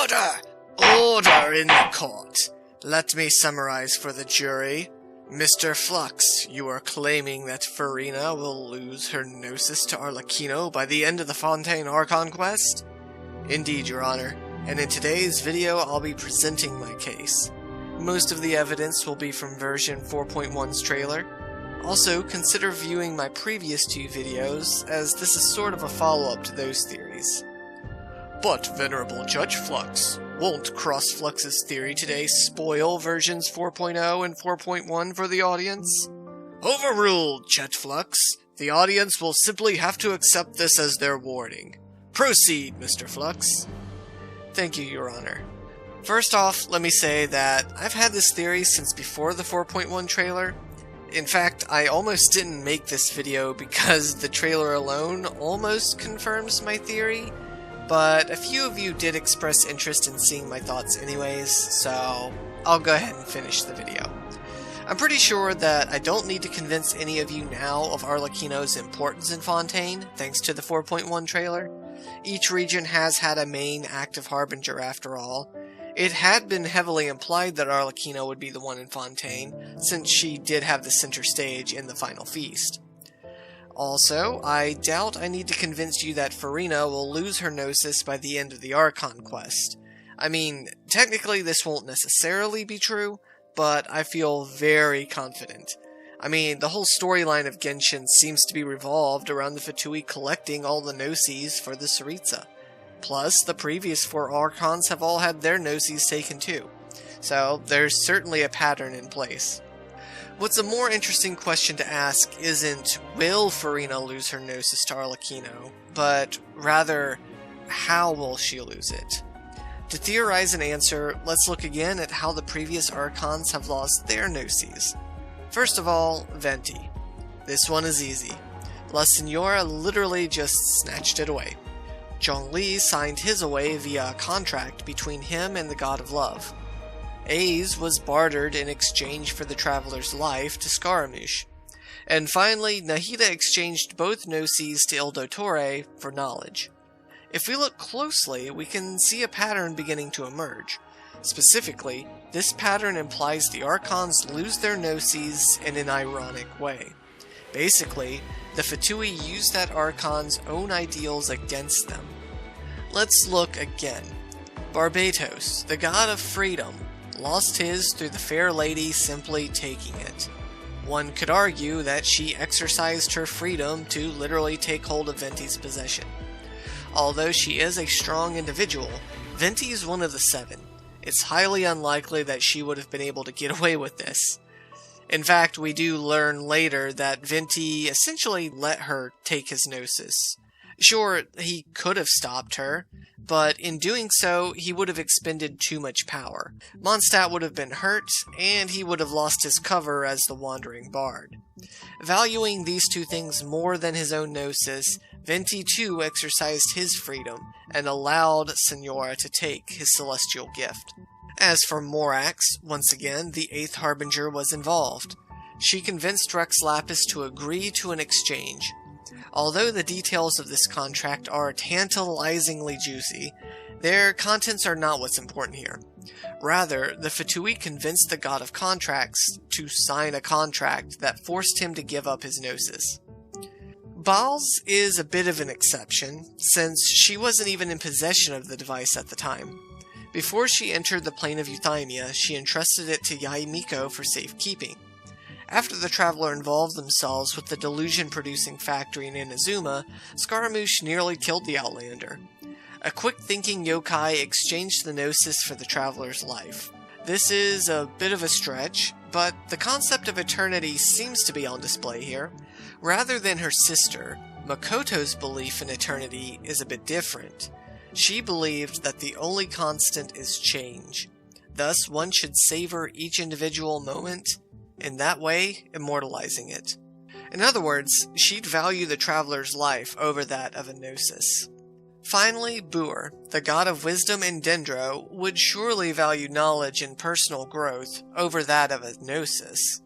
Order! Order in the court. Let me summarize for the jury. Mr. Flux, you are claiming that Furina will lose her gnosis to Arlecchino by the end of the Fontaine Archon quest? Indeed, Your Honor, and in today's video I'll be presenting my case. Most of the evidence will be from version 4.1's trailer. Also, consider viewing my previous two videos, as this is sort of a follow-up to those theories. But, Venerable Judge Flux, won't Cross Flux's theory today spoil versions 4.0 and 4.1 for the audience? Overruled, Chet Flux. The audience will simply have to accept this as their warning. Proceed, Mr. Flux. Thank you, Your Honor. First off, let me say that I've had this theory since before the 4.1 trailer. In fact, I almost didn't make this video because the trailer alone almost confirms my theory, but a few of you did express interest in seeing my thoughts anyways, so I'll go ahead and finish the video. I'm pretty sure that I don't need to convince any of you now of Arlecchino's importance in Fontaine, thanks to the 4.1 trailer. Each region has had a main active harbinger after all. It had been heavily implied that Arlecchino would be the one in Fontaine, since she did have the center stage in the final feast. Also, I doubt I need to convince you that Furina will lose her gnosis by the end of the Archon quest. I mean, technically this won't necessarily be true, but I feel very confident. I mean, the whole storyline of Genshin seems to be revolved around the Fatui collecting all the gnosis for the Tsaritsa. Plus, the previous 4 Archons have all had their gnosis taken too, so there's certainly a pattern in place. What's a more interesting question to ask isn't, will Furina lose her gnosis to Arlecchino, but rather, how will she lose it? To theorize an answer, let's look again at how the previous Archons have lost their gnosis. First of all, Venti. This one is easy. La Signora literally just snatched it away. Zhongli signed his away via a contract between him and the God of Love. Aze was bartered in exchange for the Traveler's life to Scaramouche. And finally, Nahida exchanged both gnosis to Il Dottore for knowledge. If we look closely, we can see a pattern beginning to emerge. Specifically, this pattern implies the Archons lose their gnosis in an ironic way. Basically, the Fatui use that Archon's own ideals against them. Let's look again. Barbatos, the god of freedom, lost his through the fair lady simply taking it. One could argue that she exercised her freedom to literally take hold of Venti's possession. Although she is a strong individual, Venti is one of the 7. It's highly unlikely that she would have been able to get away with this. In fact, we do learn later that Venti essentially let her take his gnosis. Sure, he could have stopped her, but in doing so, he would have expended too much power. Mondstadt would have been hurt, and he would have lost his cover as the Wandering Bard. Valuing these two things more than his own gnosis, Venti too exercised his freedom, and allowed Signora to take his celestial gift. As for Morax, once again, the 8th Harbinger was involved. She convinced Rex Lapis to agree to an exchange. Although the details of this contract are tantalizingly juicy, their contents are not what's important here. Rather, the Fatui convinced the God of Contracts to sign a contract that forced him to give up his gnosis. Baal's is a bit of an exception, since she wasn't even in possession of the device at the time. Before she entered the plane of Euthymia, she entrusted it to Yaimiko for safekeeping. After the Traveler involved themselves with the delusion-producing factory in Inazuma, Scaramouche nearly killed the Outlander. A quick-thinking yokai exchanged the gnosis for the Traveler's life. This is a bit of a stretch, but the concept of eternity seems to be on display here. Rather than her sister, Makoto's belief in eternity is a bit different. She believed that the only constant is change. Thus, one should savor each individual moment, in that way, immortalizing it. In other words, she'd value the Traveler's life over that of a gnosis. Finally, Bur, the god of wisdom and Dendro, would surely value knowledge and personal growth over that of a gnosis.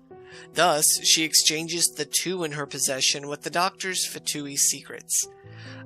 Thus, she exchanges the 2 in her possession with the Doctor's Fatui secrets.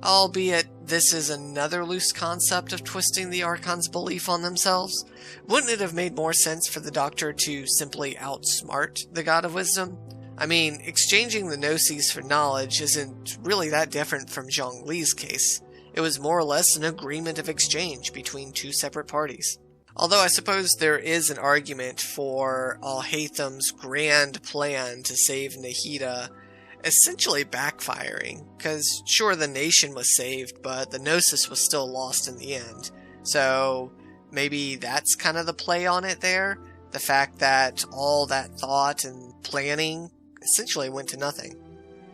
Albeit, this is another loose concept of twisting the Archon's belief on themselves? Wouldn't it have made more sense for the Doctor to simply outsmart the God of Wisdom? I mean, exchanging the Gnosis for knowledge isn't really that different from Zhongli's case. It was more or less an agreement of exchange between two separate parties. Although I suppose there is an argument for Alhaitham's grand plan to save Nahida essentially backfiring, because sure, the nation was saved, but the Gnosis was still lost in the end. So maybe that's kind of the play on it there, the fact that all that thought and planning essentially went to nothing.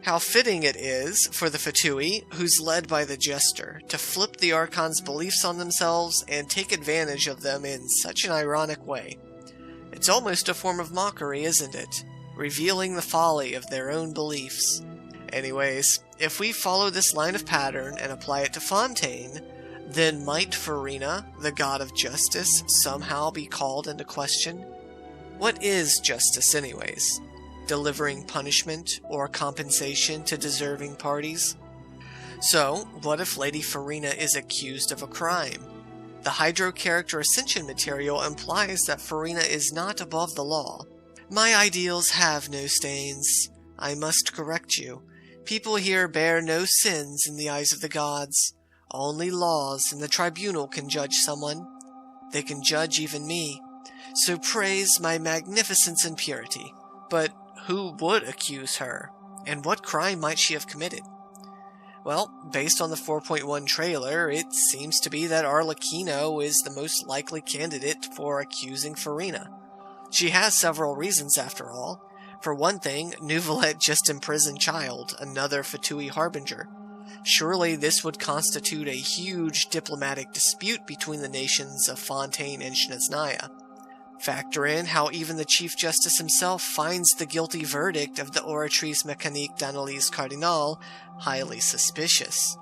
How fitting it is for the Fatui, who's led by the Jester, to flip the Archon's beliefs on themselves and take advantage of them in such an ironic way. It's almost a form of mockery, isn't it? Revealing the folly of their own beliefs. Anyways, if we follow this line of pattern and apply it to Fontaine, then might Furina, the god of justice, somehow be called into question? What is justice anyways? Delivering punishment or compensation to deserving parties? So, what if Lady Furina is accused of a crime? The Hydro character ascension material implies that Furina is not above the law. My ideals have no stains. I must correct you. People here bear no sins in the eyes of the gods. Only laws, and the tribunal can judge someone. They can judge even me. So praise my magnificence and purity. But who would accuse her? And what crime might she have committed? Well, based on the 4.1 trailer, it seems to be that Arlecchino is the most likely candidate for accusing Furina. She has several reasons, after all. For one thing, Neuvilette just imprisoned Child, another Fatui harbinger. Surely this would constitute a huge diplomatic dispute between the nations of Fontaine and Snezhnaya. Factor in how even the Chief Justice himself finds the guilty verdict of the Oratrice Mécanique d'Analyse Cardinal highly suspicious.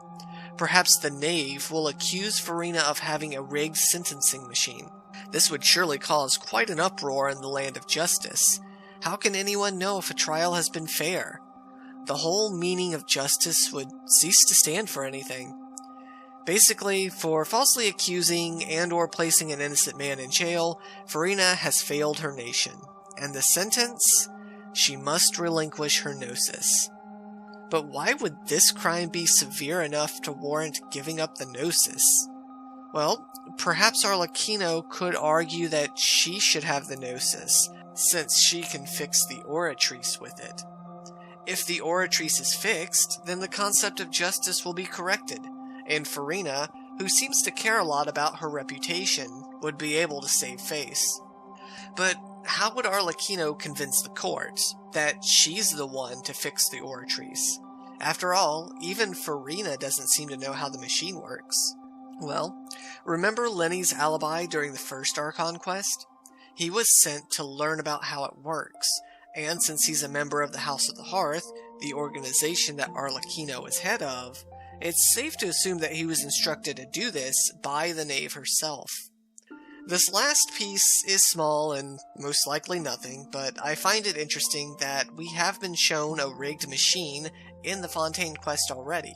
Perhaps the knave will accuse Furina of having a rigged sentencing machine. This would surely cause quite an uproar in the land of justice. How can anyone know if a trial has been fair? The whole meaning of justice would cease to stand for anything. Basically, for falsely accusing and or placing an innocent man in jail, Furina has failed her nation. And the sentence? She must relinquish her gnosis. But why would this crime be severe enough to warrant giving up the gnosis? Well, perhaps Arlecchino could argue that she should have the gnosis, since she can fix the Oratrice with it. If the Oratrice is fixed, then the concept of justice will be corrected, and Furina, who seems to care a lot about her reputation, would be able to save face. But how would Arlecchino convince the court that she's the one to fix the Oratrice? After all, even Furina doesn't seem to know how the machine works. Well, remember Lyney's alibi during the first Archon quest? He was sent to learn about how it works, and since he's a member of the House of the Hearth, the organization that Arlecchino is head of, it's safe to assume that he was instructed to do this by the knave herself. This last piece is small and most likely nothing, but I find it interesting that we have been shown a rigged machine in the Fontaine quest already.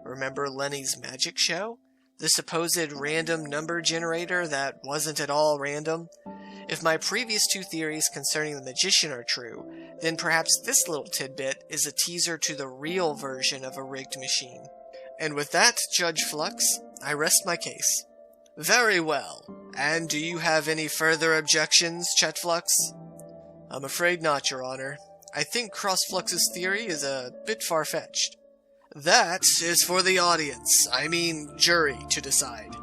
Remember Lyney's magic show? The supposed random number generator that wasn't at all random? If my previous two theories concerning the magician are true, then perhaps this little tidbit is a teaser to the real version of a rigged machine. And with that, Judge Flux, I rest my case. Very well. And do you have any further objections, Chet Flux? I'm afraid not, Your Honor. I think Crossflux's theory is a bit far-fetched. That is for the audience, jury, to decide.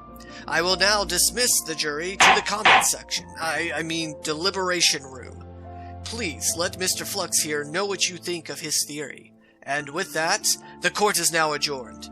I will now dismiss the jury to the comments section. Deliberation room. Please let Mr. Flux here know what you think of his theory. And with that, the court is now adjourned.